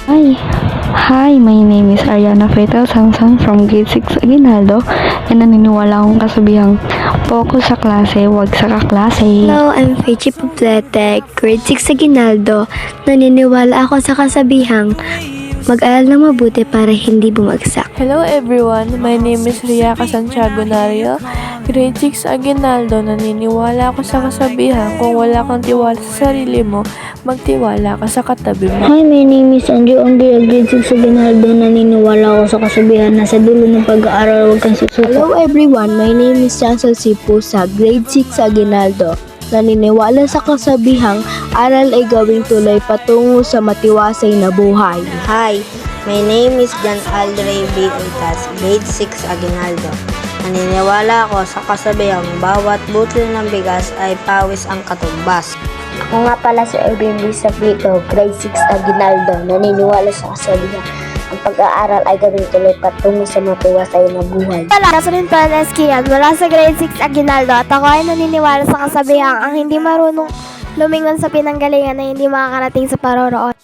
Hi, my name is Ariana Fatal Samsung from grade 6 Aguinaldo and naniniwala akong kasabihang focus sa klase, wag sa kaklase. Hello, I'm Feichi Poblete, grade 6 Aguinaldo. Naniniwala ako sa kasabihang mag-aral na mabuti para hindi bumagsak. Hello everyone, my name is Riaca Santiago Nario, grade 6 Aguinaldo. Naniniwala ako sa kasabihan, kung wala kang tiwala sa sarili mo, magtiwala ka sa katabi mo. Hi, my name is Anjo Onggia, grade 6 Aguinaldo. Naniniwala ako sa kasabihan na sa dulo ng pag-aaral huwag kang susuko. Hello everyone, my name is Chancel Sipusa, grade 6 Aguinaldo. Naniniwala sa kasabihang aral ay gawing tulay patungo sa matiwasay na buhay. Hi, my name is Jan Aldrey B. Ultas, grade 6 Aguinaldo. Naniniwala ako sa kasabihang bawat butil ng bigas ay pawis ang katumbas. Ako nga pala si Erwin Sablito, grade 6 Aguinaldo. Naniniwala sa kasabihan ang pag-aaral ay gawing tulay patungo sa matiwasay na buhay. Rosalyn Perez Kian, mula sa grade 6 Aguinaldo, at ako ay naniniwala sa kasabihang ang hindi marunong lumingon sa pinanggalingan na hindi makakarating sa paroroon.